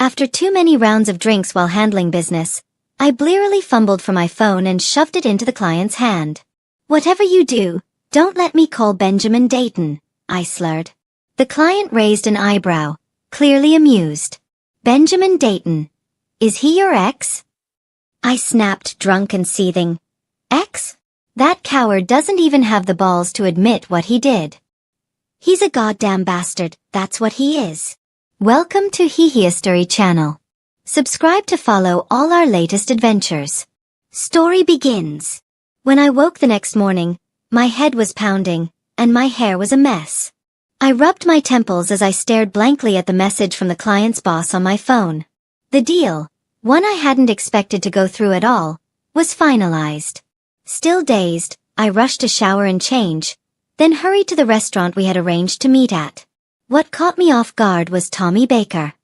After too many rounds of drinks while handling business, I blearily fumbled for my phone and shoved it into the client's hand. "Whatever you do, don't let me call Benjamin Dayton," I slurred. The client raised an eyebrow, clearly amused. "Benjamin Dayton? Is he your ex?" I snapped, drunk and seething. "Ex? That coward doesn't even have the balls to admit what he did. He's a goddamn bastard, that's what he is." Welcome to History channel. Subscribe to follow all our latest adventures. Story begins. When I woke the next morning, my head was pounding, and my hair was a mess. I rubbed my temples as I stared blankly at the message from the client's boss on my phone. The deal, one I hadn't expected to go through at all, was finalized. Still dazed, I rushed to shower and change, then hurried to the restaurant we had arranged to meet at. What caught me off guard was Tommy Baker.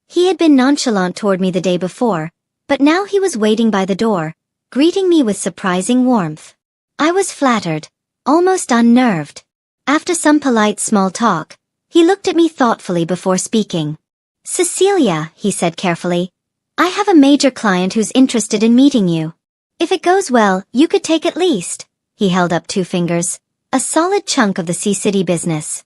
He had been nonchalant toward me the day before, but now he was waiting by the door, greeting me with surprising warmth. I was flattered, almost unnerved. After some polite small talk, he looked at me thoughtfully before speaking. "Cecilia," he said carefully, "I have a major client who's interested in meeting you. If it goes well, you could take at least," he held up 2 fingers, "a solid chunk of the C-City business."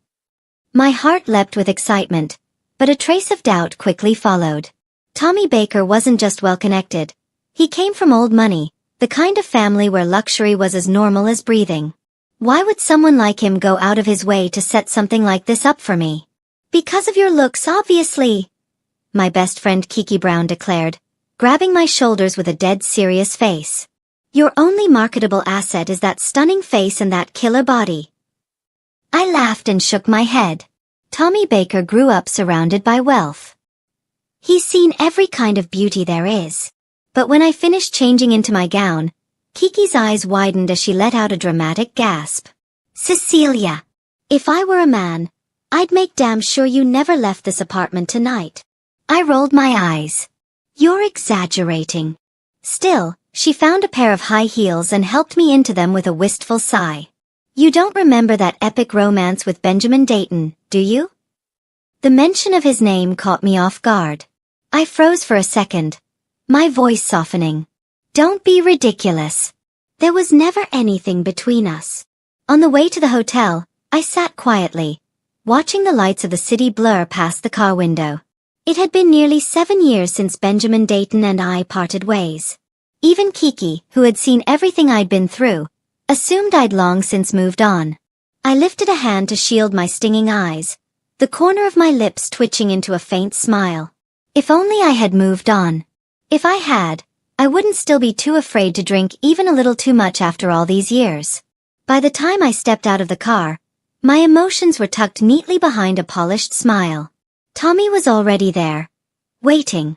My heart leapt with excitement, but a trace of doubt quickly followed. Tommy Baker wasn't just well-connected. He came from old money, the kind of family where luxury was as normal as breathing. Why would someone like him go out of his way to set something like this up for me? "Because of your looks, obviously," my best friend Kiki Brown declared, grabbing my shoulders with a dead serious face. "Your only marketable asset is that stunning face and that killer body." I laughed and shook my head. Tommy Baker grew up surrounded by wealth. He's seen every kind of beauty there is. But when I finished changing into my gown, Kiki's eyes widened as she let out a dramatic gasp. "Cecilia, if I were a man, I'd make damn sure you never left this apartment tonight." I rolled my eyes. "You're exaggerating." Still, she found a pair of high heels and helped me into them with a wistful sigh. "You don't remember that epic romance with Benjamin Dayton, do you?" The mention of his name caught me off guard. I froze for a second, my voice softening. "Don't be ridiculous. There was never anything between us." On the way to the hotel, I sat quietly, watching the lights of the city blur past the car window. It had been nearly 7 years since Benjamin Dayton and I parted ways. Even Kiki, who had seen everything I'd been through, assumed I'd long since moved on. I lifted a hand to shield my stinging eyes, the corner of my lips twitching into a faint smile. If only I had moved on. If I had, I wouldn't still be too afraid to drink even a little too much after all these years. By the time I stepped out of the car, my emotions were tucked neatly behind a polished smile. Tommy was already there, waiting.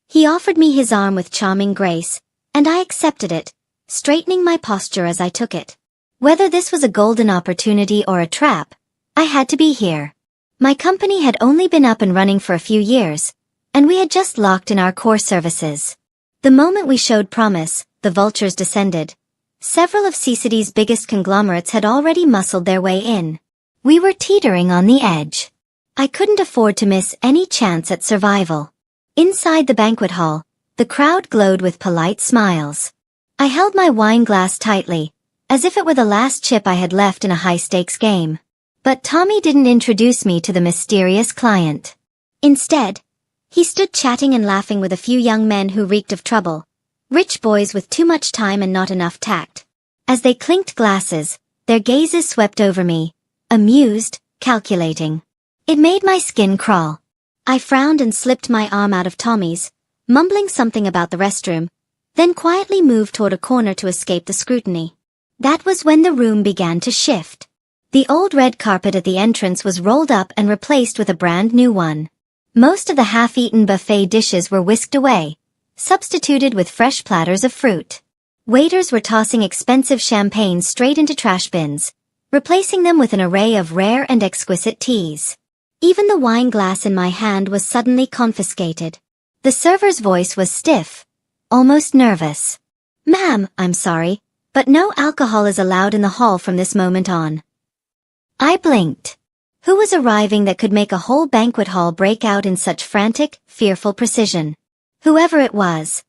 He offered me his arm with charming grace, and I accepted it, straightening my posture as I took it. Whether this was a golden opportunity or a trap, I had to be here. My company had only been up and running for a few years, and we had just locked in our core services. The moment we showed promise, the vultures descended. Several of C-City's biggest conglomerates had already muscled their way in. We were teetering on the edge. I couldn't afford to miss any chance at survival. Inside the banquet hall, the crowd glowed with polite smiles. I held my wine glass tightly, as if it were the last chip I had left in a high-stakes game. But Tommy didn't introduce me to the mysterious client. Instead, he stood chatting and laughing with a few young men who reeked of trouble, rich boys with too much time and not enough tact. As they clinked glasses, their gazes swept over me, amused, calculating. It made my skin crawl. I frowned and slipped my arm out of Tommy's, mumbling something about the restroom, then quietly moved toward a corner to escape the scrutiny. That was when the room began to shift. The old red carpet at the entrance was rolled up and replaced with a brand new one. Most of the half-eaten buffet dishes were whisked away, substituted with fresh platters of fruit. Waiters were tossing expensive champagne straight into trash bins, replacing them with an array of rare and exquisite teas. Even the wine glass in my hand was suddenly confiscated. The server's voice was stiff, almost nervous. "Ma'am, I'm sorry, but no alcohol is allowed in the hall from this moment on." I blinked. Who was arriving that could make a whole banquet hall break out in such frantic, fearful precision? Whoever it was.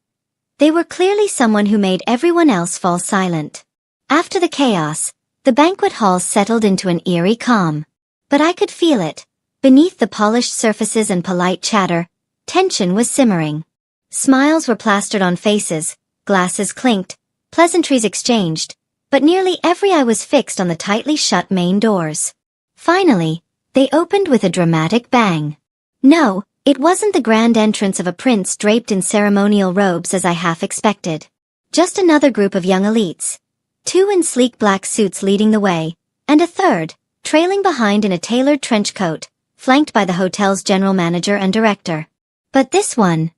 They were clearly someone who made everyone else fall silent. After the chaos, the banquet hall settled into an eerie calm. But I could feel it. Beneath the polished surfaces and polite chatter, tension was simmering. Smiles were plastered on faces, glasses clinked, pleasantries exchanged, but nearly every eye was fixed on the tightly shut main doors. Finally, they opened with a dramatic bang. No, it wasn't the grand entrance of a prince draped in ceremonial robes as I half expected. Just another group of young elites. 2 in sleek black suits leading the way, and a third, trailing behind in a tailored trench coat, flanked by the hotel's general manager and director. But this one,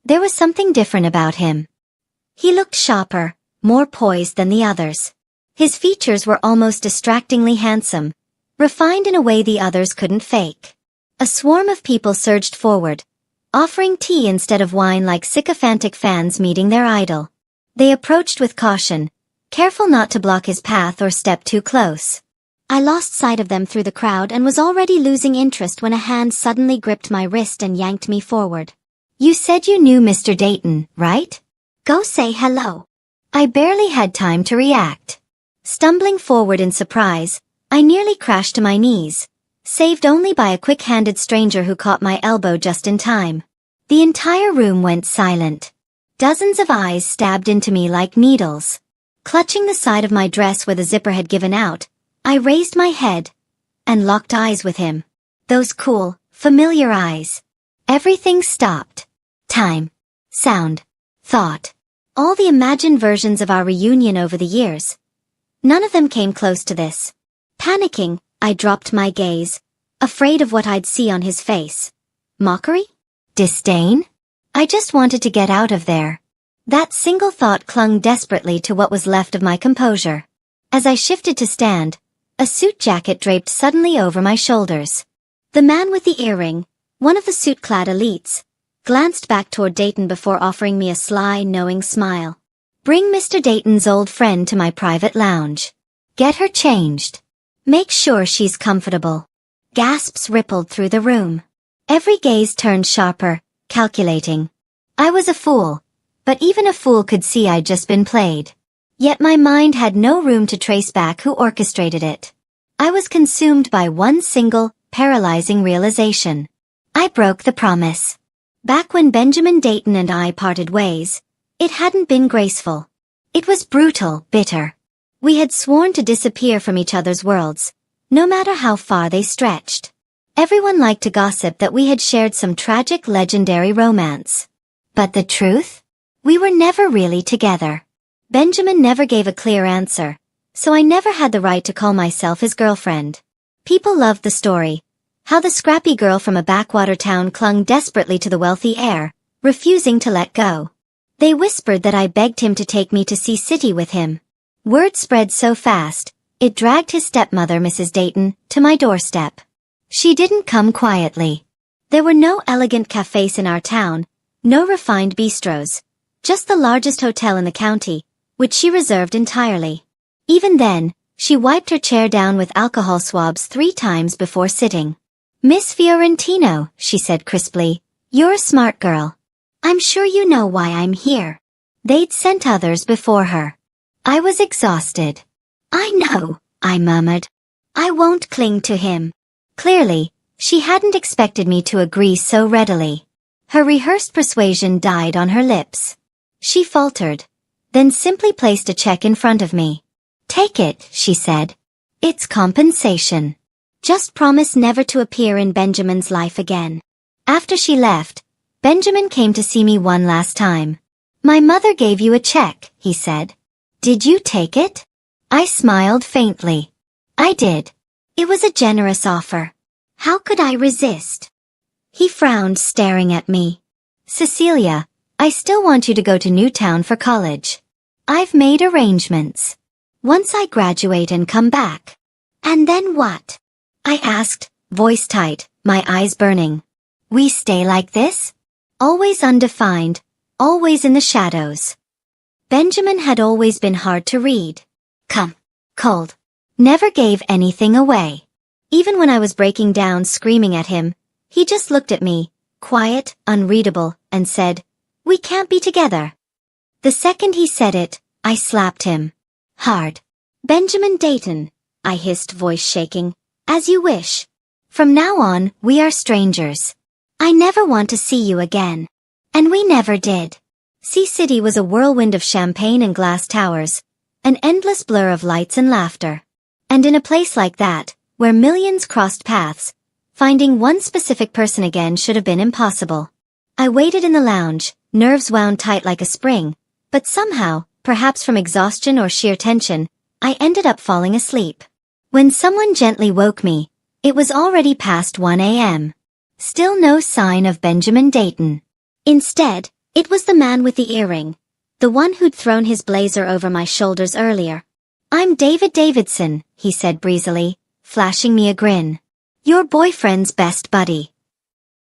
there was something different about him. He looked sharper, more poised than the others. His features were almost distractingly handsome, refined in a way the others couldn't fake. A swarm of people surged forward, offering tea instead of wine like sycophantic fans meeting their idol. They approached with caution, careful not to block his path or step too close. I lost sight of them through the crowd and was already losing interest when a hand suddenly gripped my wrist and yanked me forward. "You said you knew Mr. Dayton, right? Go say hello." I barely had time to react. Stumbling forward in surprise, I nearly crashed to my knees, saved only by a quick-handed stranger who caught my elbow just in time. The entire room went silent. Dozens of eyes stabbed into me like needles. Clutching the side of my dress where the zipper had given out, I raised my head and locked eyes with him. Those cool, familiar eyes. Everything stopped. Time, sound, thought. All the imagined versions of our reunion over the years. None of them came close to this. Panicking, I dropped my gaze, afraid of what I'd see on his face. Mockery? Disdain? I just wanted to get out of there. That single thought clung desperately to what was left of my composure. As I shifted to stand, a suit jacket draped suddenly over my shoulders. The man with the earring, one of the suit-clad elites, glanced back toward Dayton before offering me a sly, knowing smile. "Bring Mr. Dayton's old friend to my private lounge. Get her changed. Make sure she's comfortable." Gasps rippled through the room. Every gaze turned sharper, calculating. I was a fool, but even a fool could see I'd just been played. Yet my mind had no room to trace back who orchestrated it. I was consumed by one single, paralyzing realization. I broke the promise. Back when Benjamin Dayton and I parted ways, it hadn't been graceful. It was brutal, bitter. We had sworn to disappear from each other's worlds, no matter how far they stretched. Everyone liked to gossip that we had shared some tragic, legendary romance. But the truth? We were never really together. Benjamin never gave a clear answer, so I never had the right to call myself his girlfriend. People loved the story, how the scrappy girl from a backwater town clung desperately to the wealthy heir, refusing to let go. They whispered that I begged him to take me to see City with him. Word spread so fast, it dragged his stepmother, Mrs. Dayton, to my doorstep. She didn't come quietly. There were no elegant cafes in our town, no refined bistros, just the largest hotel in the county, which she reserved entirely. Even then, she wiped her chair down with alcohol swabs 3 times before sitting. "Miss Fiorentino," she said crisply, "you're a smart girl. I'm sure you know why I'm here." They'd sent others before her. I was exhausted. "I know," I murmured. "I won't cling to him." Clearly, she hadn't expected me to agree so readily. Her rehearsed persuasion died on her lips. She faltered, then simply placed a check in front of me. "Take it," she said. "It's compensation. Just promise never to appear in Benjamin's life again." After she left, Benjamin came to see me one last time. "My mother gave you a check," he said. "Did you take it?" I smiled faintly. I did. It was a generous offer. How could I resist? He frowned, staring at me. "Cecilia, I still want you to go to Newtown for college. I've made arrangements. Once I graduate and come back." "And then what?" I asked, voice tight, my eyes burning. "We stay like this? Always undefined, always in the shadows." Benjamin had always been hard to read. Cold. Never gave anything away. Even when I was breaking down screaming at him, he just looked at me, quiet, unreadable, and said, "We can't be together." The second he said it, I slapped him. Hard. "Benjamin Dayton," I hissed, voice shaking. "As you wish. From now on, we are strangers. I never want to see you again." And we never did. C-City was a whirlwind of champagne and glass towers, an endless blur of lights and laughter. And in a place like that, where millions crossed paths, finding one specific person again should have been impossible. I waited in the lounge, nerves wound tight like a spring, but somehow, perhaps from exhaustion or sheer tension, I ended up falling asleep. When someone gently woke me, it was already past 1 a.m. Still no sign of Benjamin Dayton. Instead, it was the man with the earring, the one who'd thrown his blazer over my shoulders earlier. "I'm David Davidson," he said breezily, flashing me a grin. "Your boyfriend's best buddy."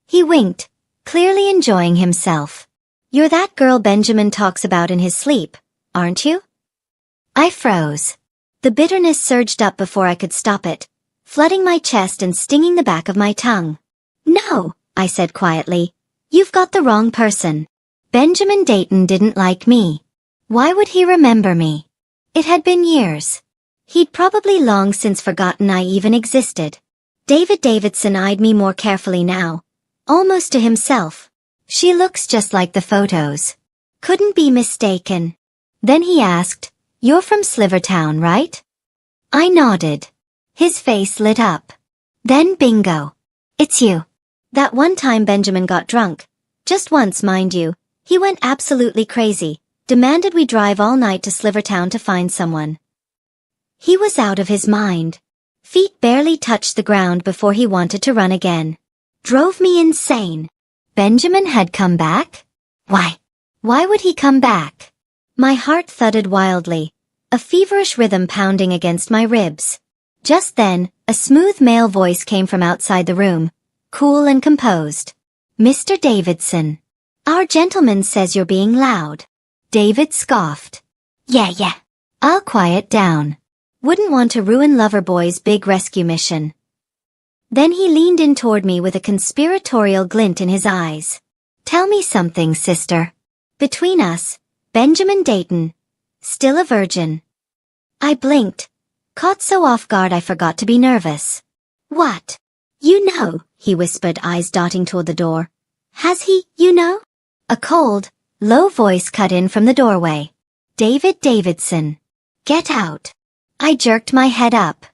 He winked, clearly enjoying himself. "You're that girl Benjamin talks about in his sleep, aren't you?" I froze. The bitterness surged up before I could stop it, flooding my chest and stinging the back of my tongue. "No," I said quietly. "You've got the wrong person. Benjamin Dayton didn't like me. Why would he remember me?" It had been years. He'd probably long since forgotten I even existed. David Davidson eyed me more carefully now, almost to himself. "She looks just like the photos. Couldn't be mistaken." Then he asked, "You're from Slivertown, right?" I nodded. His face lit up. "Then bingo. It's you." That one time Benjamin got drunk, just once mind you, he went absolutely crazy, demanded we drive all night to Slivertown to find someone. He was out of his mind. Feet barely touched the ground before he wanted to run again. Drove me insane. Benjamin had come back? Why? Why would he come back? My heart thudded wildly, a feverish rhythm pounding against my ribs. Just then, a smooth male voice came from outside the room, cool and composed. "Mr. Davidson. Our gentleman says you're being loud." David scoffed. Yeah. I'll quiet down. Wouldn't want to ruin Loverboy's big rescue mission." Then he leaned in toward me with a conspiratorial glint in his eyes. "Tell me something, sister. Between us, Benjamin Dayton, still a virgin?" I blinked, caught so off guard I forgot to be nervous. "What? You know," he whispered, eyes dotting toward the door. "Has he, you know?" A cold, low voice cut in from the doorway. "David Davidson. Get out." I jerked my head up.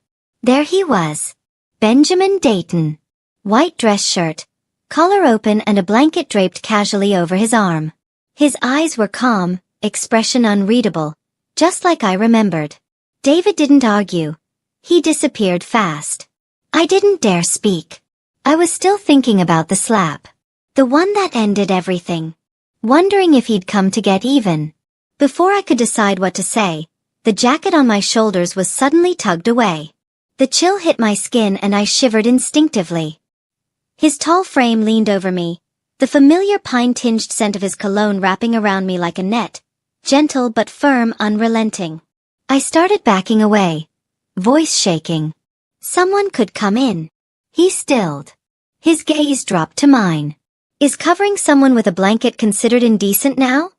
There he was. Benjamin Dayton. White dress shirt, collar open and a blanket draped casually over his arm. His eyes were calm, expression unreadable, just like I remembered. David didn't argue. He disappeared fast. I didn't dare speak. I was still thinking about the slap. The one that ended everything. Wondering if he'd come to get even. Before I could decide what to say, the jacket on my shoulders was suddenly tugged away. The chill hit my skin and I shivered instinctively. His tall frame leaned over me, the familiar pine-tinged scent of his cologne wrapping around me like a net, gentle but firm, unrelenting. I started backing away, voice shaking. "Someone could come in." He stilled. His gaze dropped to mine. "Is covering someone with a blanket considered indecent now?"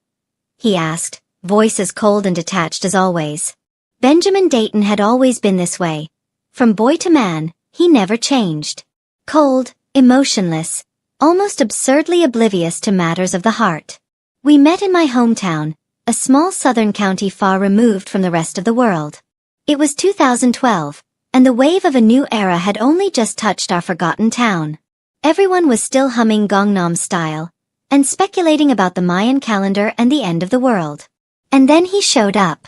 he asked, voice as cold and detached as always. Benjamin Dayton had always been this way. From boy to man, he never changed. Cold, emotionless, almost absurdly oblivious to matters of the heart. We met in my hometown, a small southern county far removed from the rest of the world. It was 2012, and the wave of a new era had only just touched our forgotten town. Everyone was still humming Gangnam Style, and speculating about the Mayan calendar and the end of the world. And then he showed up.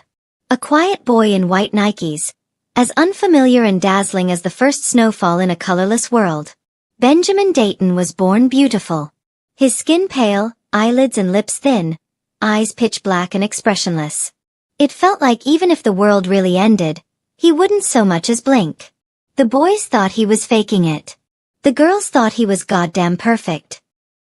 A quiet boy in white Nikes, as unfamiliar and dazzling as the first snowfall in a colorless world. Benjamin Dayton was born beautiful. His skin pale, eyelids and lips thin, eyes pitch black and expressionless. It felt like even if the world really ended, he wouldn't so much as blink. The boys thought he was faking it. The girls thought he was goddamn perfect.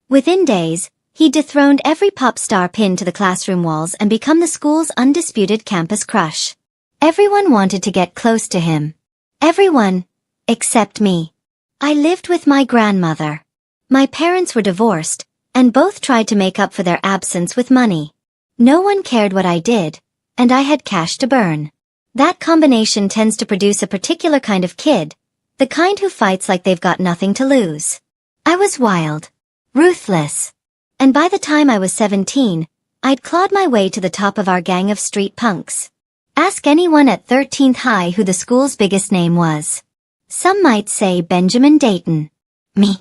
Within days, he dethroned every pop star pinned to the classroom walls and become the school's undisputed campus crush. Everyone wanted to get close to him. Everyone, Except me. I lived with my grandmother. My parents were divorced, and both tried to make up for their absence with money. No one cared what I did, and I had cash to burn. That combination tends to produce a particular kind of kid, the kind who fights like they've got nothing to lose. I was wild, ruthless, and by the time I was 17, I'd clawed my way to the top of our gang of street punks. Ask anyone at 13th High who the school's biggest name was. Some might say Benjamin Dayton. Me.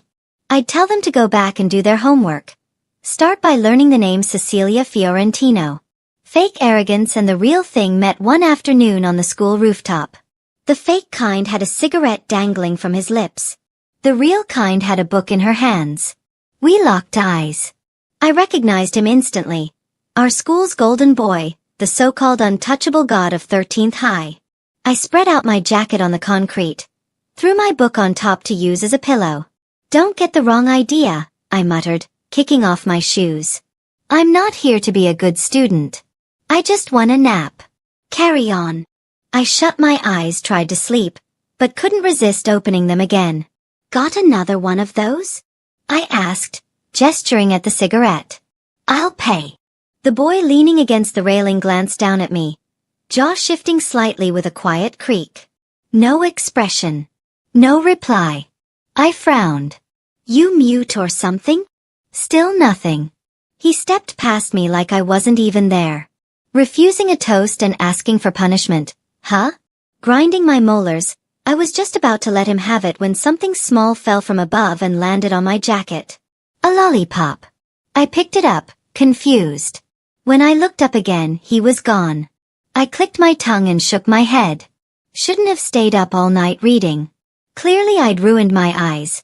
I'd tell them to go back and do their homework. Start by learning the name Cecilia Fiorentino. Fake arrogance and the real thing met one afternoon on the school rooftop. The fake kind had a cigarette dangling from his lips. The real kind had a book in her hands. We locked eyes. I recognized him instantly. Our school's golden boy, the so-called untouchable god of 13th High. I spread out my jacket on the concrete. Threw my book on top to use as a pillow. Don't get the wrong idea, I muttered, kicking off my shoes. I'm not here to be a good student. I just want a nap. Carry on. I shut my eyes, tried to sleep, but couldn't resist opening them again. Got another one of those? I asked, gesturing at the cigarette. I'll pay. The boy leaning against the railing glanced down at me, jaw shifting slightly with a quiet creak. No expression. No reply. I frowned. You mute or something? Still nothing. He stepped past me like I wasn't even there. Refusing a toast and asking for punishment. Huh? Grinding my molars, I was just about to let him have it when something small fell from above and landed on my jacket. A lollipop. I picked it up, confused. When I looked up again, he was gone. I clicked my tongue and shook my head. Shouldn't have stayed up all night reading. Clearly I'd ruined my eyes.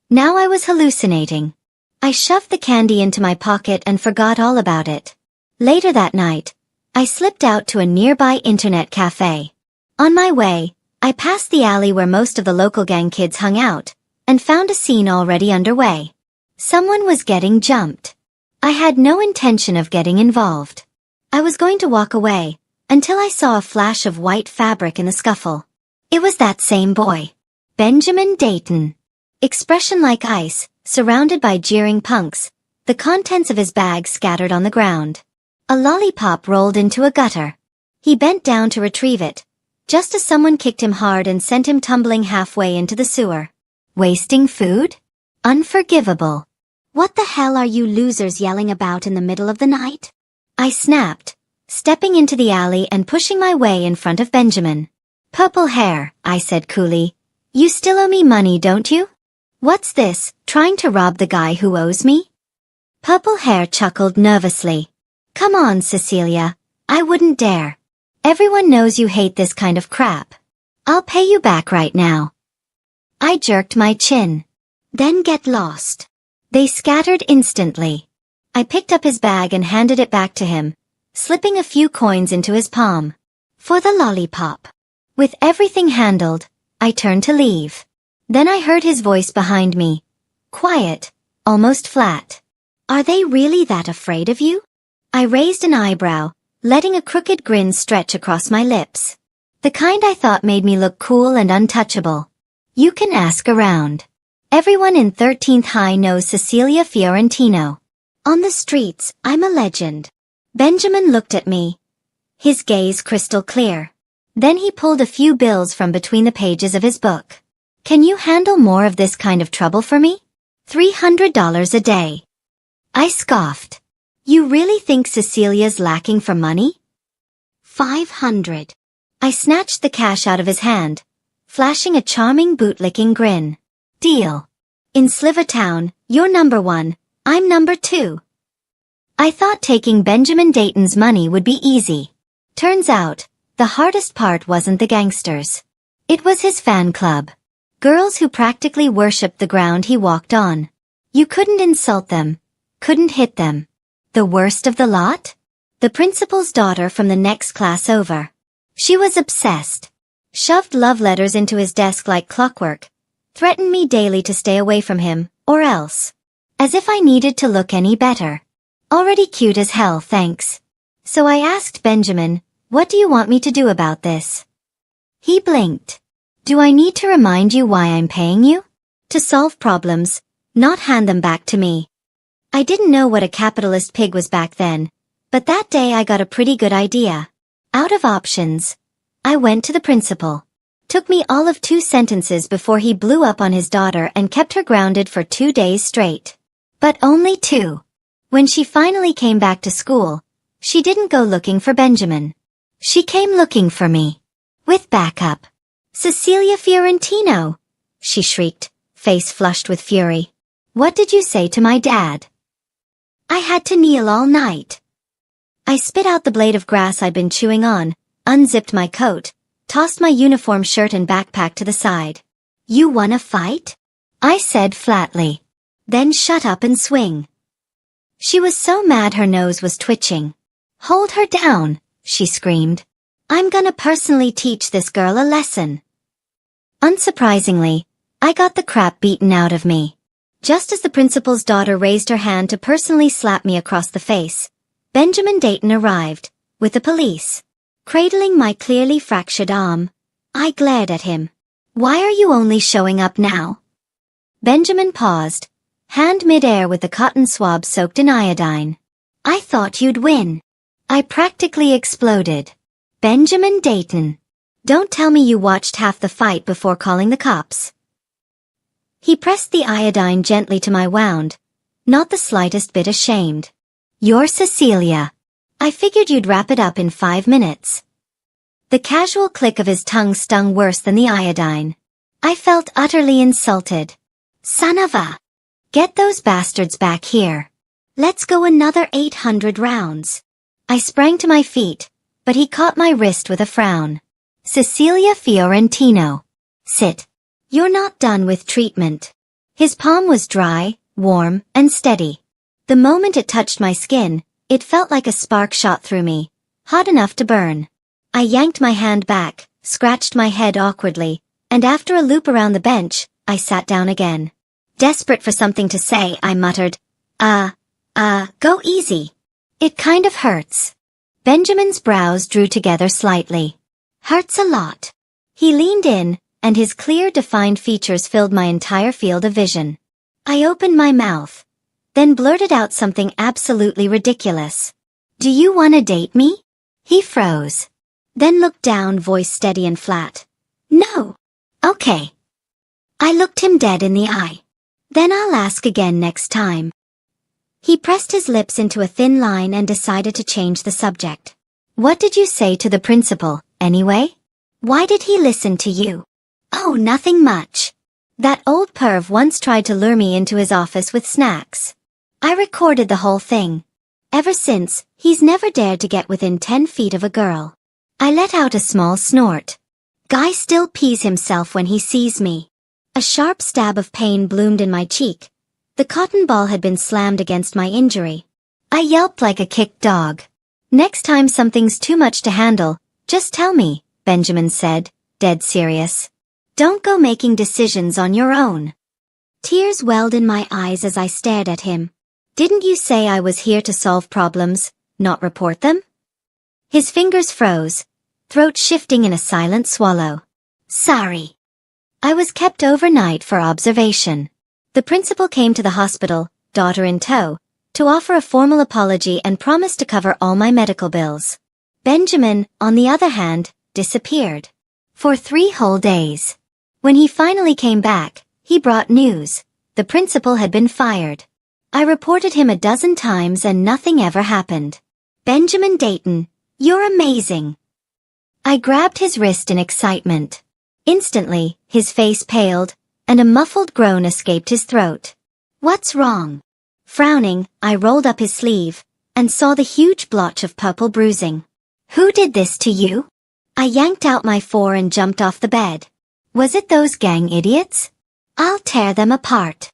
Now I was hallucinating. I shoved the candy into my pocket and forgot all about it. Later that night, I slipped out to a nearby internet cafe. On my way, I passed the alley where most of the local gang kids hung out, and found a scene already underway. Someone was getting jumped. I had no intention of getting involved. I was going to walk away, until I saw a flash of white fabric in the scuffle. It was that same boy. Benjamin Dayton. Expression like ice, surrounded by jeering punks, the contents of his bag scattered on the ground. A lollipop rolled into a gutter. He bent down to retrieve it, just as someone kicked him hard and sent him tumbling halfway into the sewer. Wasting food? Unforgivable. What the hell are you losers yelling about in the middle of the night? I snapped, stepping into the alley and pushing my way in front of Benjamin. Purple hair, I said coolly. You still owe me money, don't you? What's this, trying to rob the guy who owes me? Purple hair chuckled nervously. Come on, Cecilia. I wouldn't dare. Everyone knows you hate this kind of crap. I'll pay you back right now. I jerked my chin. Then get lost. They scattered instantly. I picked up his bag and handed it back to him, slipping a few coins into his palm. For the lollipop. With everything handled, I turned to leave. Then I heard his voice behind me. Quiet, almost flat. Are they really that afraid of you? I raised an eyebrow, letting a crooked grin stretch across my lips. The kind I thought made me look cool and untouchable. You can ask around. Everyone in 13th High knows Cecilia Fiorentino. On the streets, I'm a legend. Benjamin looked at me, his gaze crystal clear. Then he pulled a few bills from between the pages of his book. Can you handle more of this kind of trouble for me? $300 a day. I scoffed. You really think Cecilia's lacking for money? 500. I snatched the cash out of his hand, flashing a charming bootlicking grin. Deal. In Slivertown, you're number one, I'm number two. I thought taking Benjamin Dayton's money would be easy. Turns out, the hardest part wasn't the gangsters. It was his fan club. Girls who practically worshipped the ground he walked on. You couldn't insult them, couldn't hit them. The worst of the lot? The principal's daughter from the next class over. She was obsessed. Shoved love letters into his desk like clockwork. Threatened me daily to stay away from him, or else. As if I needed to look any better. Already cute as hell, thanks. So I asked Benjamin, what do you want me to do about this? He blinked. Do I need to remind you why I'm paying you? To solve problems, not hand them back to me. I didn't know what a capitalist pig was back then, but that day I got a pretty good idea. Out of options, I went to the principal. Took me all of 2 sentences before he blew up on his daughter and kept her grounded for 2 days straight. But only 2. When she finally came back to school, she didn't go looking for Benjamin. She came looking for me. With backup. Cecilia Fiorentino! She shrieked, face flushed with fury. What did you say to my dad? I had to kneel all night. I spit out the blade of grass I'd been chewing on, unzipped my coat, tossed my uniform shirt and backpack to the side. You wanna fight? I said flatly. Then shut up and swing. She was so mad her nose was twitching. Hold her down, she screamed. I'm gonna personally teach this girl a lesson. Unsurprisingly, I got the crap beaten out of me. Just as the principal's daughter raised her hand to personally slap me across the face, Benjamin Dayton arrived, with the police. Cradling my clearly fractured arm, I glared at him. Why are you only showing up now? Benjamin paused, hand mid-air with the cotton swab soaked in iodine. I thought you'd win. I practically exploded. Benjamin Dayton. Don't tell me you watched half the fight before calling the cops. He pressed the iodine gently to my wound, not the slightest bit ashamed. You're Cecilia. I figured you'd wrap it up in 5 minutes. The casual click of his tongue stung worse than the iodine. I felt utterly insulted. Son of a... Get those bastards back here. Let's go another 800 rounds. I sprang to my feet, but he caught my wrist with a frown. Cecilia Fiorentino. Sit. You're not done with treatment. His palm was dry, warm, and steady. The moment it touched my skin, it felt like a spark shot through me, hot enough to burn. I yanked my hand back, scratched my head awkwardly, and after a loop around the bench, I sat down again. Desperate for something to say, I muttered, go easy. It kind of hurts. Benjamin's brows drew together slightly. Hurts a lot. He leaned in, and his clear, defined features filled my entire field of vision. I opened my mouth, then blurted out something absolutely ridiculous. Do you want to date me? He froze. Then looked down, voice steady and flat. No. Okay. I looked him dead in the eye. Then I'll ask again next time. He pressed his lips into a thin line and decided to change the subject. What did you say to the principal, anyway? Why did he listen to you? Oh, nothing much. That old perv once tried to lure me into his office with snacks. I recorded the whole thing. Ever since, he's never dared to get within 10 feet of a girl. I let out a small snort. Guy still pees himself when he sees me. A sharp stab of pain bloomed in my cheek. The cotton ball had been slammed against my injury. I yelped like a kicked dog. Next time something's too much to handle, just tell me, Benjamin said, dead serious. Don't go making decisions on your own. Tears welled in my eyes as I stared at him. Didn't you say I was here to solve problems, not report them? His fingers froze, throat shifting in a silent swallow. Sorry. I was kept overnight for observation. The principal came to the hospital, daughter in tow, to offer a formal apology and promised to cover all my medical bills. Benjamin, on the other hand, disappeared. For 3 whole days. When he finally came back, he brought news. The principal had been fired. I reported him a dozen times and nothing ever happened. Benjamin Dayton, you're amazing. I grabbed his wrist in excitement. Instantly, his face paled, and a muffled groan escaped his throat. What's wrong? Frowning, I rolled up his sleeve, and saw the huge blotch of purple bruising. Who did this to you? I yanked out my 4 and jumped off the bed. Was it those gang idiots? I'll tear them apart.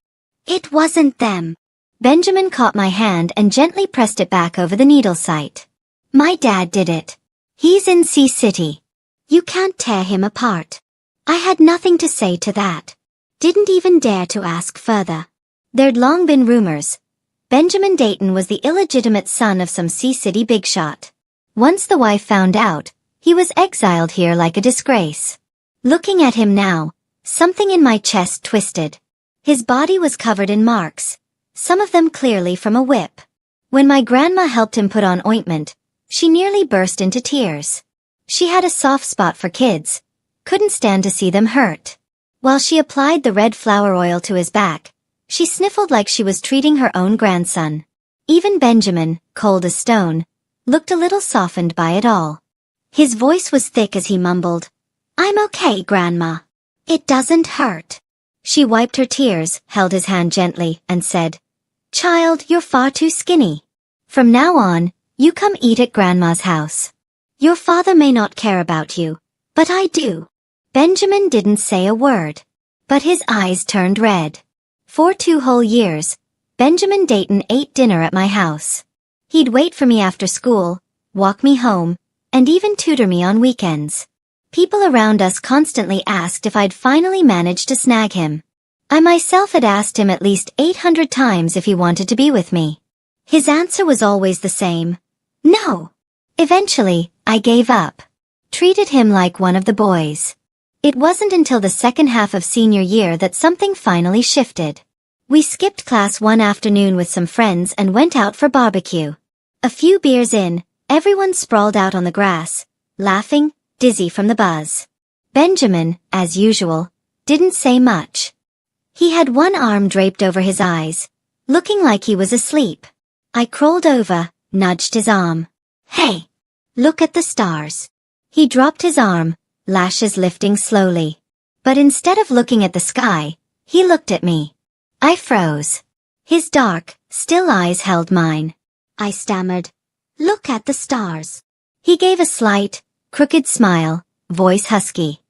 It wasn't them. Benjamin caught my hand and gently pressed it back over the needle site. My dad did it. He's in C City. You can't tear him apart. I had nothing to say to that. Didn't even dare to ask further. There'd long been rumors. Benjamin Dayton was the illegitimate son of some C City bigshot. Once the wife found out, he was exiled here like a disgrace. Looking at him now, something in my chest twisted. His body was covered in marks, some of them clearly from a whip. When my grandma helped him put on ointment, she nearly burst into tears. She had a soft spot for kids, couldn't stand to see them hurt. While she applied the red flower oil to his back, she sniffled like she was treating her own grandson. Even Benjamin, cold as stone, looked a little softened by it all. His voice was thick as he mumbled, "I'm okay, Grandma. It doesn't hurt." She wiped her tears, held his hand gently, and said, "Child, you're far too skinny. From now on, you come eat at Grandma's house. Your father may not care about you, but I do." Benjamin didn't say a word, but his eyes turned red. For 2 whole years, Benjamin Dayton ate dinner at my house. He'd wait for me after school, walk me home, and even tutor me on weekends. People around us constantly asked if I'd finally managed to snag him. I myself had asked him at least 800 times if he wanted to be with me. His answer was always the same: no. Eventually, I gave up. Treated him like one of the boys. It wasn't until the second half of senior year that something finally shifted. We skipped class one afternoon with some friends and went out for barbecue. A few beers in, everyone sprawled out on the grass, laughing, dizzy from the buzz. Benjamin, as usual, didn't say much. He had one arm draped over his eyes, looking like he was asleep. I crawled over, nudged his arm. "Hey, look at the stars." He dropped his arm, lashes lifting slowly. But instead of looking at the sky, he looked at me. I froze. His dark, still eyes held mine. I stammered, "Look at the stars." He gave a slight, crooked smile, voice husky.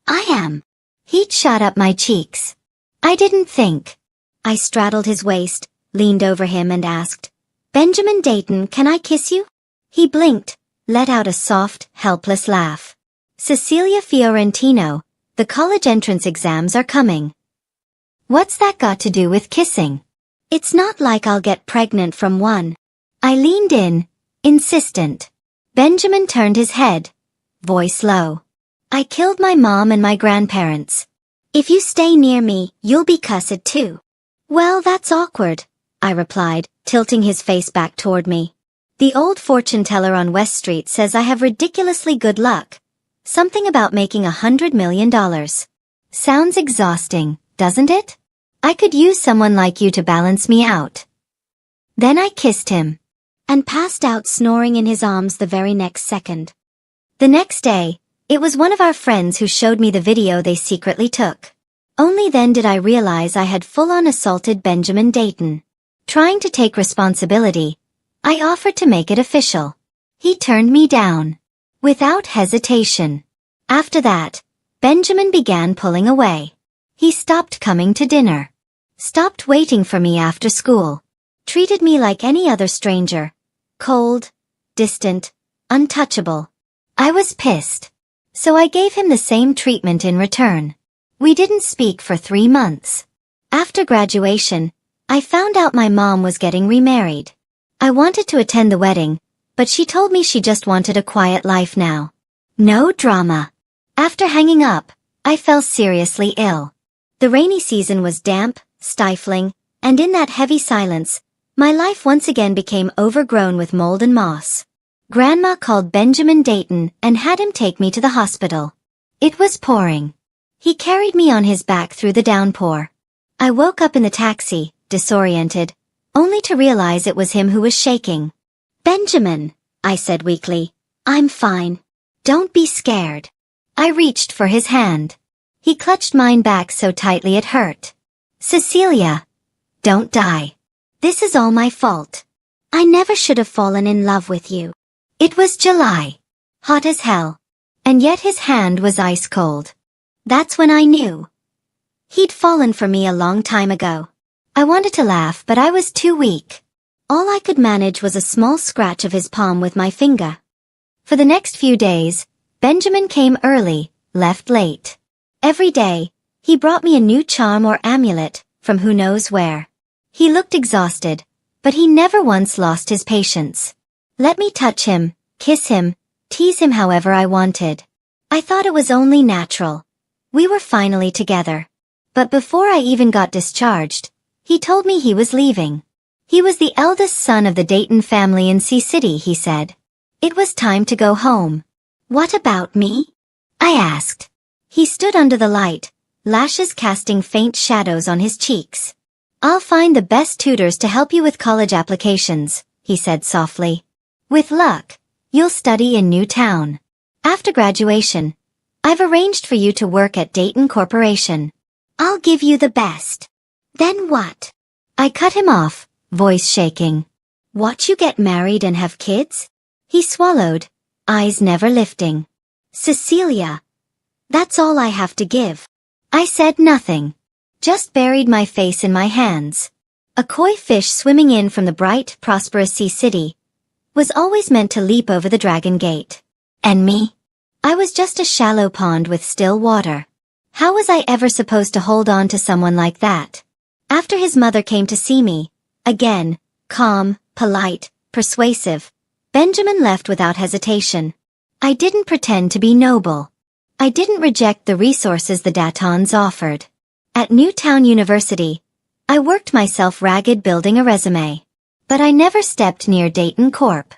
"I am." Heat shot up my cheeks. I didn't think. I straddled his waist, leaned over him and asked, "Benjamin Dayton, can I kiss you?" He blinked, let out a soft, helpless laugh. "Cecilia Fiorentino, the college entrance exams are coming. What's that got to do with kissing? It's not like I'll get pregnant from one." I leaned in, insistent. Benjamin turned his head, voice low. "I killed my mom and my grandparents. If you stay near me, you'll be cussed too." "Well, that's awkward," I replied, tilting his face back toward me. "The old fortune teller on West Street says I have ridiculously good luck. Something about making $100 million. Sounds exhausting, doesn't it? I could use someone like you to balance me out." Then I kissed him, and passed out snoring in his arms the very next second. The next day, it was one of our friends who showed me the video they secretly took. Only then did I realize I had full-on assaulted Benjamin Dayton. Trying to take responsibility, I offered to make it official. He turned me down. Without hesitation. After that, Benjamin began pulling away. He stopped coming to dinner. Stopped waiting for me after school. Treated me like any other stranger. Cold, distant, untouchable. I was pissed. So I gave him the same treatment in return. We didn't speak for 3 months. After graduation, I found out my mom was getting remarried. I wanted to attend the wedding, but she told me she just wanted a quiet life now. No drama. After hanging up, I fell seriously ill. The rainy season was damp, stifling, and in that heavy silence, my life once again became overgrown with mold and moss. Grandma called Benjamin Dayton and had him take me to the hospital. It was pouring. He carried me on his back through the downpour. I woke up in the taxi, disoriented, only to realize it was him who was shaking. "Benjamin," I said weakly, "I'm fine. Don't be scared." I reached for his hand. He clutched mine back so tightly it hurt. "Cecilia, don't die. This is all my fault. I never should have fallen in love with you." It was July. Hot as hell. And yet his hand was ice cold. That's when I knew. He'd fallen for me a long time ago. I wanted to laugh, but I was too weak. All I could manage was a small scratch of his palm with my finger. For the next few days, Benjamin came early, left late. Every day, he brought me a new charm or amulet, from who knows where. He looked exhausted, but he never once lost his patience. Let me touch him, kiss him, tease him however I wanted. I thought it was only natural. We were finally together. But before I even got discharged, he told me he was leaving. He was the eldest son of the Dayton family in Sea City, he said. It was time to go home. What about me? I asked. He stood under the light, lashes casting faint shadows on his cheeks. I'll find the best tutors to help you with college applications, he said softly. With luck, you'll study in Newtown. After graduation, I've arranged for you to work at Dayton Corporation. I'll give you the best. Then what? I cut him off, voice shaking. Watch you get married and have kids? He swallowed, eyes never lifting. Cecilia. That's all I have to give. I said nothing. Just buried my face in my hands. A koi fish swimming in from the bright, prosperous Sea City was always meant to leap over the Dragon Gate. And me? I was just a shallow pond with still water. How was I ever supposed to hold on to someone like that? After his mother came to see me, again, calm, polite, persuasive, Benjamin left without hesitation. I didn't pretend to be noble. I didn't reject the resources the Datons offered. At Newtown University, I worked myself ragged building a resume. But I never stepped near Dayton Corp.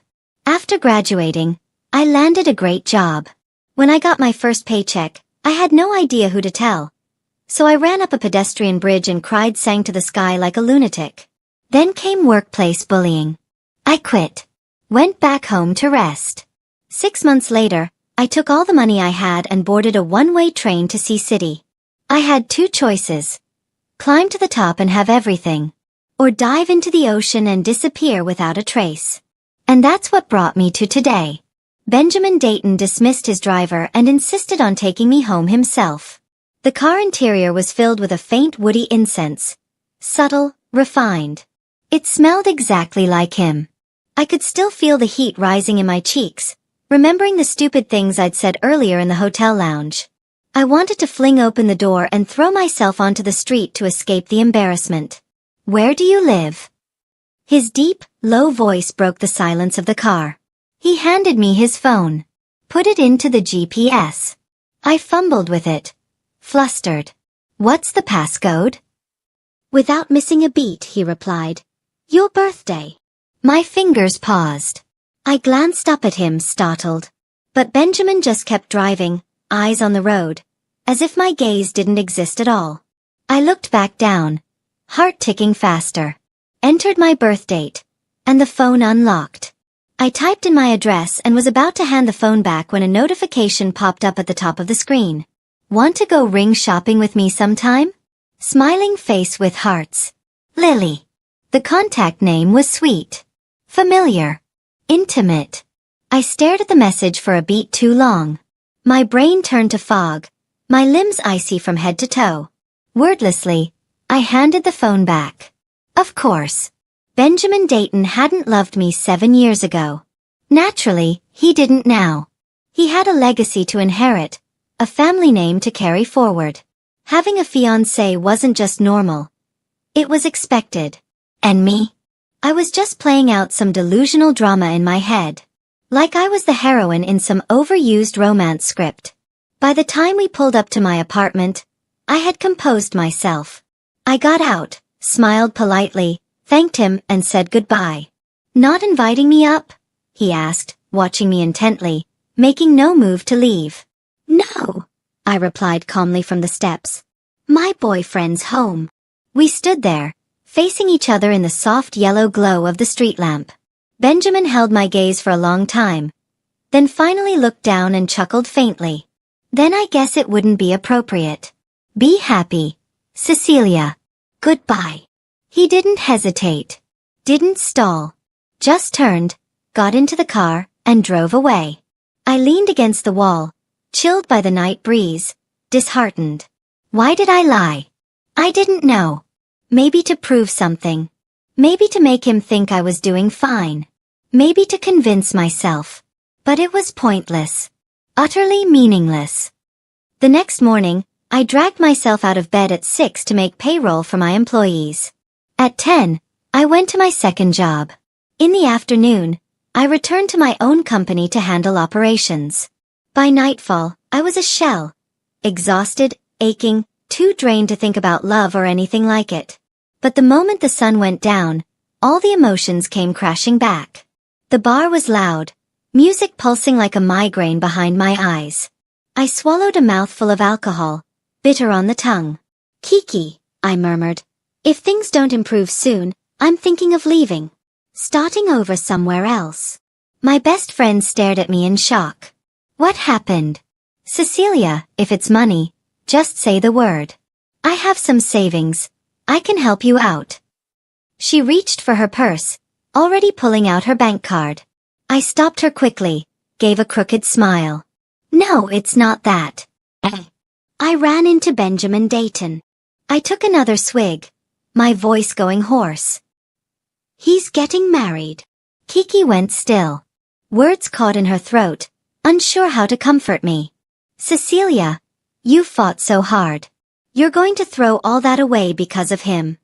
After graduating, I landed a great job. When I got my first paycheck, I had no idea who to tell. So I ran up a pedestrian bridge and sang to the sky like a lunatic. Then came workplace bullying. I quit. Went back home to rest. 6 months later, I took all the money I had and boarded a one-way train to Sea City. I had 2 choices. Climb to the top and have everything, or dive into the ocean and disappear without a trace. And that's what brought me to today. Benjamin Dayton dismissed his driver and insisted on taking me home himself. The car interior was filled with a faint woody incense. Subtle, refined. It smelled exactly like him. I could still feel the heat rising in my cheeks, remembering the stupid things I'd said earlier in the hotel lounge. I wanted to fling open the door and throw myself onto the street to escape the embarrassment. Where do you live? His deep, low voice broke the silence of the car. He handed me his phone. Put it into the GPS. I fumbled with it. Flustered. What's the passcode? Without missing a beat, he replied. Your birthday. My fingers paused. I glanced up at him, startled. But Benjamin just kept driving, eyes on the road, as if my gaze didn't exist at all. I looked back down, heart ticking faster, entered my birth date, and the phone unlocked. I typed in my address and was about to hand the phone back when a notification popped up at the top of the screen. Want to go ring shopping with me sometime? Smiling face with hearts. Lily. The contact name was sweet. Familiar. Intimate. I stared at the message for a beat too long. My brain turned to fog, my limbs icy from head to toe. Wordlessly, I handed the phone back. Of course. Benjamin Dayton hadn't loved me 7 years ago. Naturally, he didn't now. He had a legacy to inherit, a family name to carry forward. Having a fiancé wasn't just normal. It was expected. And me? I was just playing out some delusional drama in my head. Like I was the heroine in some overused romance script. By the time we pulled up to my apartment, I had composed myself. I got out, smiled politely, thanked him, and said goodbye. Not inviting me up? He asked, watching me intently, making no move to leave. No, I replied calmly from the steps. My boyfriend's home. We stood there, facing each other in the soft yellow glow of the street lamp. Benjamin held my gaze for a long time, then finally looked down and chuckled faintly. Then I guess it wouldn't be appropriate. Be happy, Cecilia. Goodbye. He didn't hesitate. Didn't stall. Just turned, got into the car, and drove away. I leaned against the wall, chilled by the night breeze, disheartened. Why did I lie? I didn't know. Maybe to prove something. Maybe to make him think I was doing fine. Maybe to convince myself. But it was pointless. Utterly meaningless. The next morning, I dragged myself out of bed at 6 to make payroll for my employees. At 10, I went to my second job. In the afternoon, I returned to my own company to handle operations. By nightfall, I was a shell. Exhausted, aching, too drained to think about love or anything like it. But the moment the sun went down, all the emotions came crashing back. The bar was loud, music pulsing like a migraine behind my eyes. I swallowed a mouthful of alcohol, bitter on the tongue. "Kiki," I murmured. "If things don't improve soon, I'm thinking of leaving. Starting over somewhere else." My best friend stared at me in shock. "What happened?" "Cecilia, if it's money, just say the word. I have some savings. I can help you out." She reached for her purse, already pulling out her bank card. I stopped her quickly, gave a crooked smile. "No, it's not that." I ran into Benjamin Dayton. I took another swig, my voice going hoarse. "He's getting married." Kiki went still. Words caught in her throat, unsure how to comfort me. "Cecilia, you fought so hard. You're going to throw all that away because of him."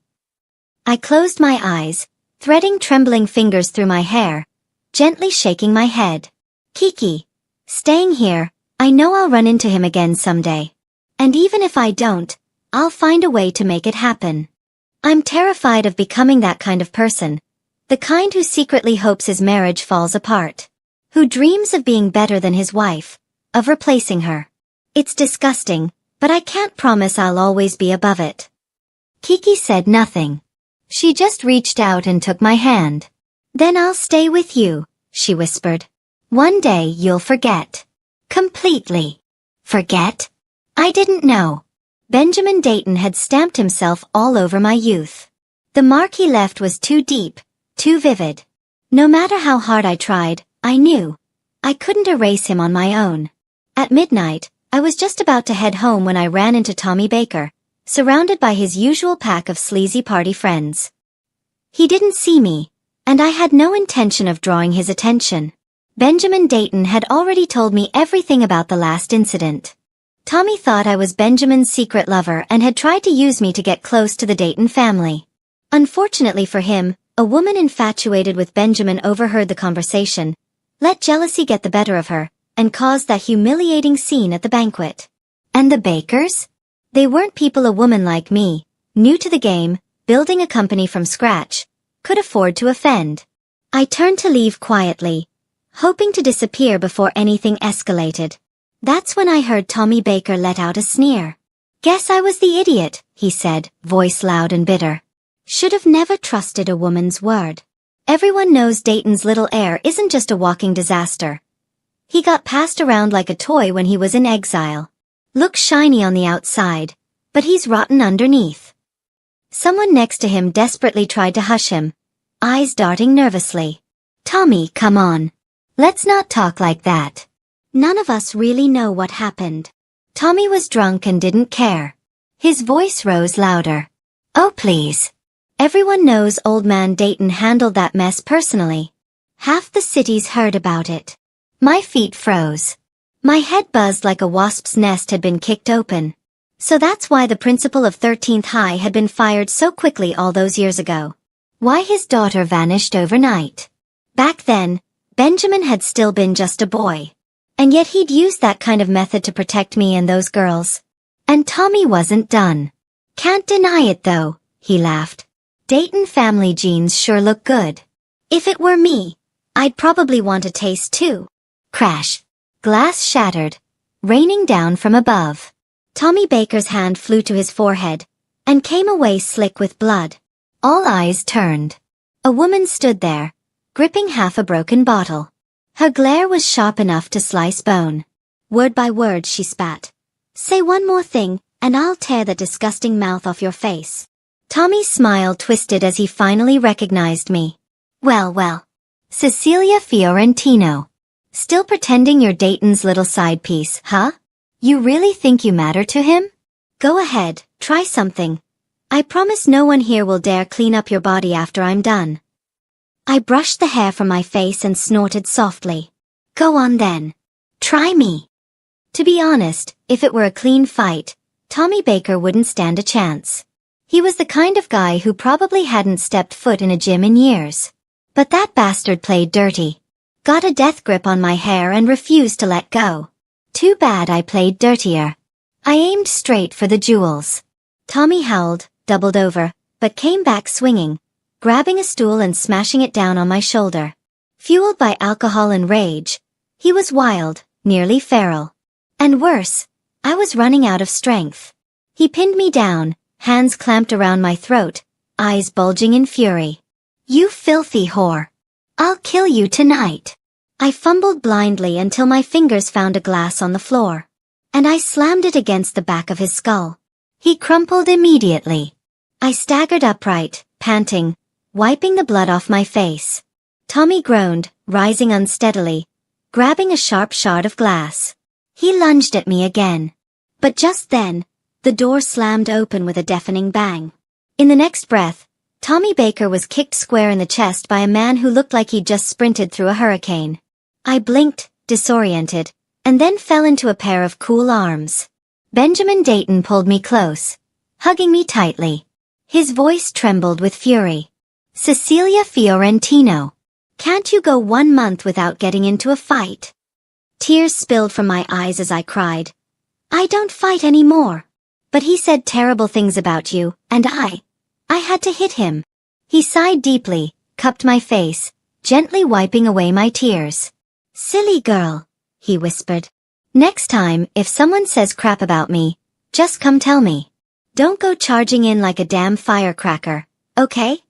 I closed my eyes, threading trembling fingers through my hair, gently shaking my head. "Kiki, staying here, I know I'll run into him again someday. And even if I don't, I'll find a way to make it happen. I'm terrified of becoming that kind of person, the kind who secretly hopes his marriage falls apart, who dreams of being better than his wife, of replacing her. It's disgusting, but I can't promise I'll always be above it." Kiki said nothing. She just reached out and took my hand. "Then I'll stay with you," she whispered. "One day you'll forget. Completely." Forget? I didn't know. Benjamin Dayton had stamped himself all over my youth. The mark he left was too deep, too vivid. No matter how hard I tried, I knew I couldn't erase him on my own. At midnight, I was just about to head home when I ran into Tommy Baker, surrounded by his usual pack of sleazy party friends. He didn't see me, and I had no intention of drawing his attention. Benjamin Dayton had already told me everything about the last incident. Tommy thought I was Benjamin's secret lover and had tried to use me to get close to the Dayton family. Unfortunately for him, a woman infatuated with Benjamin overheard the conversation, let jealousy get the better of her, and caused that humiliating scene at the banquet. And the Bakers? They weren't people a woman like me, new to the game, building a company from scratch, could afford to offend. I turned to leave quietly, hoping to disappear before anything escalated. That's when I heard Tommy Baker let out a sneer. "Guess I was the idiot," he said, voice loud and bitter. "Should have never trusted a woman's word. Everyone knows Dayton's little heir isn't just a walking disaster. He got passed around like a toy when he was in exile. Looks shiny on the outside, but he's rotten underneath." Someone next to him desperately tried to hush him, eyes darting nervously. "Tommy, come on. Let's not talk like that. None of us really know what happened." Tommy was drunk and didn't care. His voice rose louder. "Oh please. Everyone knows old man Dayton handled that mess personally. Half the city's heard about it." My feet froze. My head buzzed like a wasp's nest had been kicked open. So that's why the principal of 13th High had been fired so quickly all those years ago. Why his daughter vanished overnight. Back then, Benjamin had still been just a boy. And yet he'd used that kind of method to protect me and those girls. And Tommy wasn't done. "Can't deny it though," he laughed. "Dayton family genes sure look good. If it were me, I'd probably want a taste too." Crash. Glass shattered, raining down from above. Tommy Baker's hand flew to his forehead, and came away slick with blood. All eyes turned. A woman stood there, gripping half a broken bottle. Her glare was sharp enough to slice bone. Word by word she spat. "Say one more thing, and I'll tear that disgusting mouth off your face." Tommy's smile twisted as he finally recognized me. Well, well. Cecilia Fiorentino. Still pretending you're Dayton's little side piece, huh? You really think you matter to him? Go ahead, try something. I promise no one here will dare clean up your body after I'm done. I brushed the hair from my face and snorted softly. Go on then. Try me. To be honest, if it were a clean fight, Tommy Baker wouldn't stand a chance. He was the kind of guy who probably hadn't stepped foot in a gym in years. But that bastard played dirty. Got a death grip on my hair and refused to let go. Too bad I played dirtier. I aimed straight for the jewels. Tommy howled, doubled over, but came back swinging, grabbing a stool and smashing it down on my shoulder. Fueled by alcohol and rage, he was wild, nearly feral. And worse, I was running out of strength. He pinned me down, hands clamped around my throat, eyes bulging in fury. "You filthy whore. I'll kill you tonight." I fumbled blindly until my fingers found a glass on the floor. And I slammed it against the back of his skull. He crumpled immediately. I staggered upright, panting, wiping the blood off my face. Tommy groaned, rising unsteadily, grabbing a sharp shard of glass. He lunged at me again. But just then, the door slammed open with a deafening bang. In the next breath, Tommy Baker was kicked square in the chest by a man who looked like he'd just sprinted through a hurricane. I blinked, disoriented, and then fell into a pair of cool arms. Benjamin Dayton pulled me close, hugging me tightly. His voice trembled with fury. "Cecilia Fiorentino, can't you go 1 month without getting into a fight?" Tears spilled from my eyes as I cried. "I don't fight anymore. But he said terrible things about you, and I had to hit him." He sighed deeply, cupped my face, gently wiping away my tears. "Silly girl," he whispered. "Next time, if someone says crap about me, just come tell me. Don't go charging in like a damn firecracker, okay?"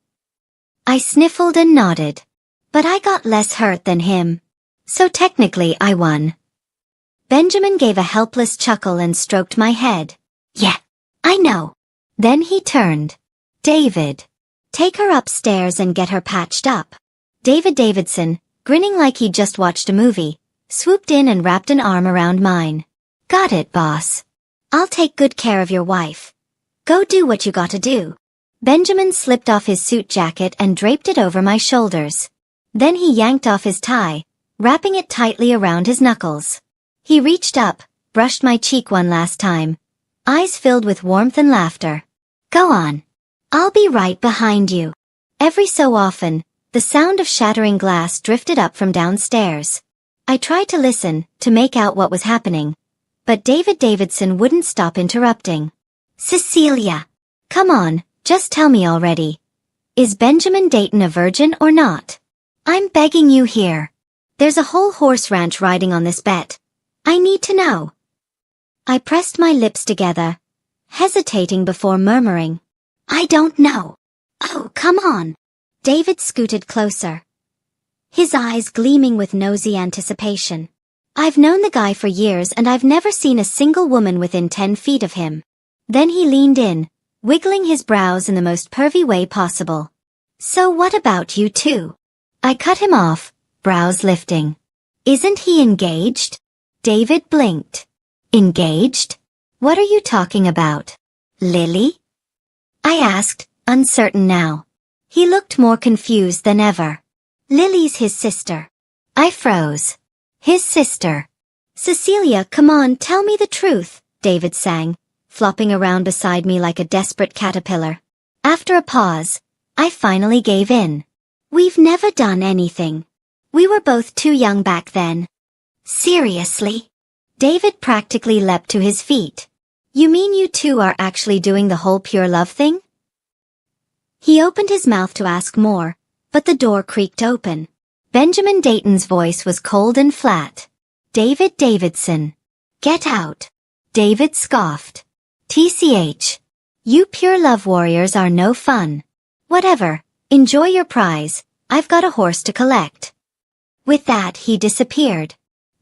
I sniffled and nodded. But I got less hurt than him. So technically I won. Benjamin gave a helpless chuckle and stroked my head. "Yeah, I know." Then he turned. "David, take her upstairs and get her patched up." David Davidson, grinning like he'd just watched a movie, swooped in and wrapped an arm around mine. "Got it, boss. I'll take good care of your wife. Go do what you gotta do." Benjamin slipped off his suit jacket and draped it over my shoulders. Then he yanked off his tie, wrapping it tightly around his knuckles. He reached up, brushed my cheek one last time, eyes filled with warmth and laughter. "Go on. I'll be right behind you." Every so often, the sound of shattering glass drifted up from downstairs. I tried to listen, to make out what was happening. But David Davidson wouldn't stop interrupting. "Cecilia, come on, just tell me already. Is Benjamin Dayton a virgin or not? I'm begging you here. There's a whole horse ranch riding on this bet. I need to know." I pressed my lips together, hesitating before murmuring, "I don't know." "Oh, come on." David scooted closer, his eyes gleaming with nosy anticipation. I've known the guy for years and I've never seen a single woman within 10 feet of him. Then he leaned in, wiggling his brows in the most pervy way possible. "So what about you two?" I cut him off, brows lifting. "Isn't he engaged?" David blinked. "Engaged? What are you talking about? Lily?" I asked, uncertain now. He looked more confused than ever. "Lily's his sister." I froze. "His sister?" "Cecilia, come on, tell me the truth," David sang, flopping around beside me like a desperate caterpillar. After a pause, I finally gave in. "We've never done anything. We were both too young back then." "Seriously?" David practically leapt to his feet. "You mean you two are actually doing the whole pure love thing?" He opened his mouth to ask more, but the door creaked open. Benjamin Dayton's voice was cold and flat. "David Davidson. Get out." David scoffed. "TCH. You pure love warriors are no fun. Whatever, enjoy your prize, I've got a horse to collect." With that he disappeared.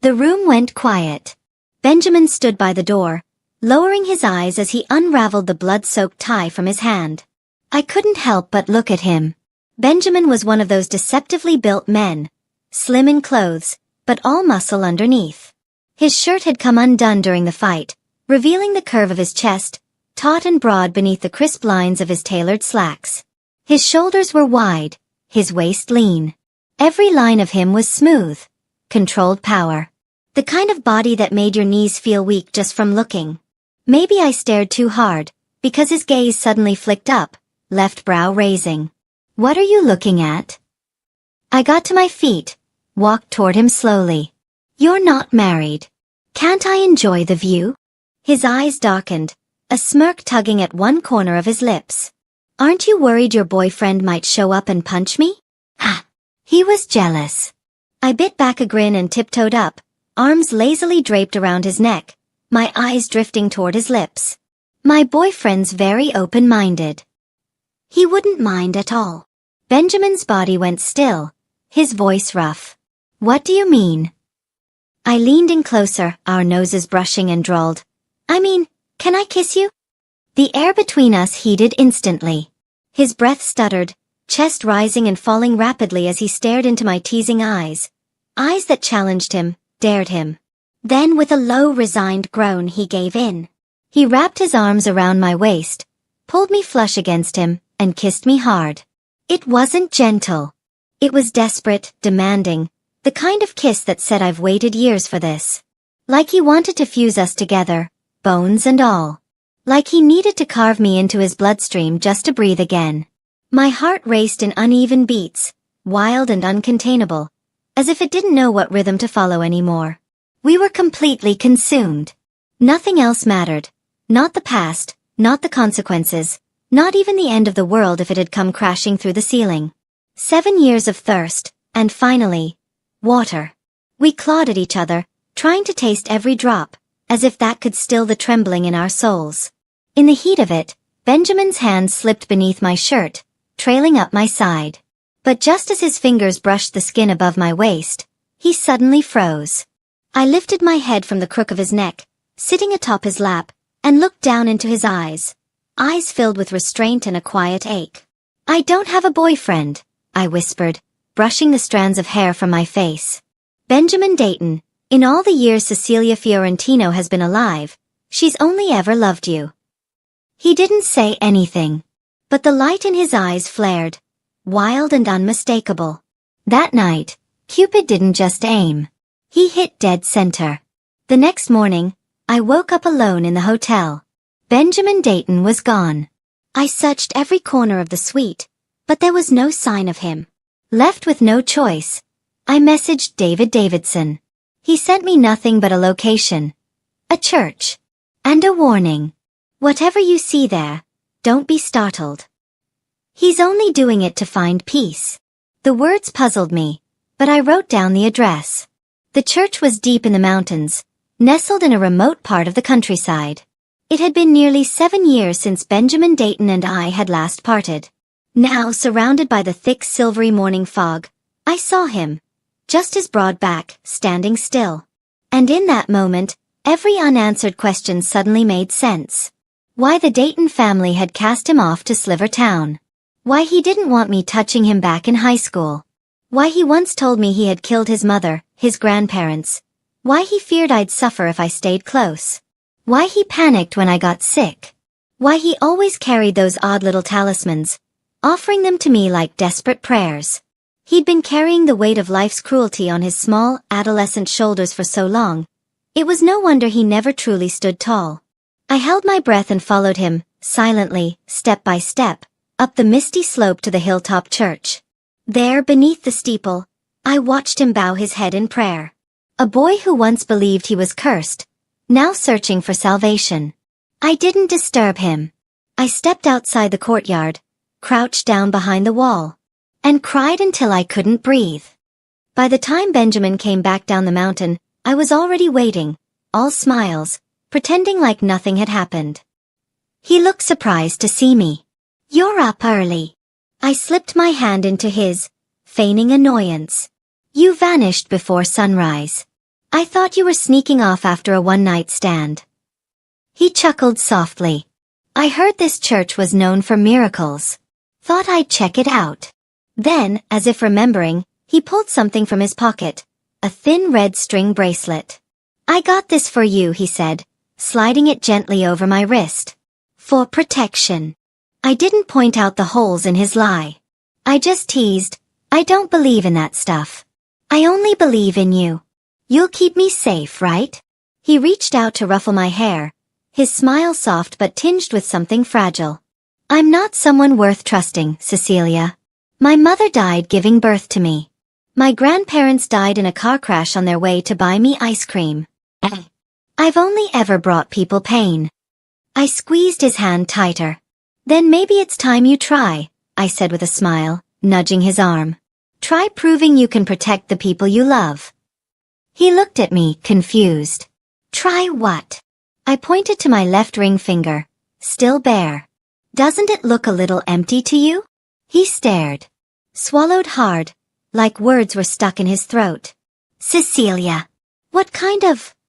The room went quiet. Benjamin stood by the door, lowering his eyes as he unraveled the blood-soaked tie from his hand. I couldn't help but look at him. Benjamin was one of those deceptively built men, slim in clothes, but all muscle underneath. His shirt had come undone during the fight, revealing the curve of his chest, taut and broad beneath the crisp lines of his tailored slacks. His shoulders were wide, his waist lean. Every line of him was smooth, controlled power. The kind of body that made your knees feel weak just from looking. Maybe I stared too hard, because his gaze suddenly flicked up, left brow raising. "What are you looking at?" I got to my feet, walked toward him slowly. "You're not married. Can't I enjoy the view?" His eyes darkened, a smirk tugging at one corner of his lips. "Aren't you worried your boyfriend might show up and punch me?" Ha! He was jealous. I bit back a grin and tiptoed up, arms lazily draped around his neck, my eyes drifting toward his lips. My boyfriend's very open-minded. He wouldn't mind at all. Benjamin's body went still, his voice rough. "What do you mean?" I leaned in closer, our noses brushing, and drawled, "I mean, can I kiss you?" The air between us heated instantly. His breath stuttered, chest rising and falling rapidly as he stared into my teasing eyes. Eyes that challenged him, dared him. Then with a low, resigned groan he gave in. He wrapped his arms around my waist, pulled me flush against him, and kissed me hard. It wasn't gentle. It was desperate, demanding, the kind of kiss that said I've waited years for this. Like he wanted to fuse us together, bones and all. Like he needed to carve me into his bloodstream just to breathe again. My heart raced in uneven beats, wild and uncontainable, as if it didn't know what rhythm to follow anymore. We were completely consumed. Nothing else mattered. Not the past, not the consequences, not even the end of the world if it had come crashing through the ceiling. 7 years of thirst, and finally, water. We clawed at each other, trying to taste every drop, as if that could still the trembling in our souls. In the heat of it, Benjamin's hand slipped beneath my shirt, trailing up my side. But just as his fingers brushed the skin above my waist, he suddenly froze. I lifted my head from the crook of his neck, sitting atop his lap, and looked down into his eyes filled with restraint and a quiet ache. "I don't have a boyfriend," I whispered, brushing the strands of hair from my face. "Benjamin Dayton, in all the years Cecilia Fiorentino has been alive, she's only ever loved you." He didn't say anything, but the light in his eyes flared, wild and unmistakable. That night, Cupid didn't just aim. He hit dead center. The next morning, I woke up alone in the hotel. Benjamin Dayton was gone. I searched every corner of the suite, but there was no sign of him. Left with no choice, I messaged David Davidson. He sent me nothing but a location, a church, and a warning. "Whatever you see there, don't be startled. He's only doing it to find peace." The words puzzled me, but I wrote down the address. The church was deep in the mountains, nestled in a remote part of the countryside. It had been nearly 7 years since Benjamin Dayton and I had last parted. Now, surrounded by the thick silvery morning fog, I saw him, just his broad back, standing still. And in that moment, every unanswered question suddenly made sense. Why the Dayton family had cast him off to Sliver Town. Why he didn't want me touching him back in high school. Why he once told me he had killed his mother, his grandparents. Why he feared I'd suffer if I stayed close. Why he panicked when I got sick. Why he always carried those odd little talismans, offering them to me like desperate prayers. He'd been carrying the weight of life's cruelty on his small, adolescent shoulders for so long. It was no wonder he never truly stood tall. I held my breath and followed him, silently, step by step, up the misty slope to the hilltop church. There, beneath the steeple, I watched him bow his head in prayer. A boy who once believed he was cursed, now searching for salvation. I didn't disturb him. I stepped outside the courtyard, crouched down behind the wall, and cried until I couldn't breathe. By the time Benjamin came back down the mountain, I was already waiting, all smiles, pretending like nothing had happened. He looked surprised to see me. "You're up early." I slipped my hand into his, feigning annoyance. "You vanished before sunrise. I thought you were sneaking off after a one-night stand." He chuckled softly. "I heard this church was known for miracles. Thought I'd check it out." Then, as if remembering, he pulled something from his pocket, a thin red string bracelet. "I got this for you," he said, sliding it gently over my wrist. "For protection." I didn't point out the holes in his lie. I just teased, "I don't believe in that stuff. I only believe in you. You'll keep me safe, right?" He reached out to ruffle my hair, his smile soft but tinged with something fragile. "I'm not someone worth trusting, Cecilia. My mother died giving birth to me. My grandparents died in a car crash on their way to buy me ice cream. I've only ever brought people pain. I squeezed his hand tighter. Then maybe it's time you try, I said with a smile, nudging his arm. Try proving you can protect the people you love. He looked at me, confused. Try what? I pointed to my left ring finger, still bare. Doesn't it look a little empty to you? He stared. Swallowed hard, like words were stuck in his throat. Cecilia. What kind of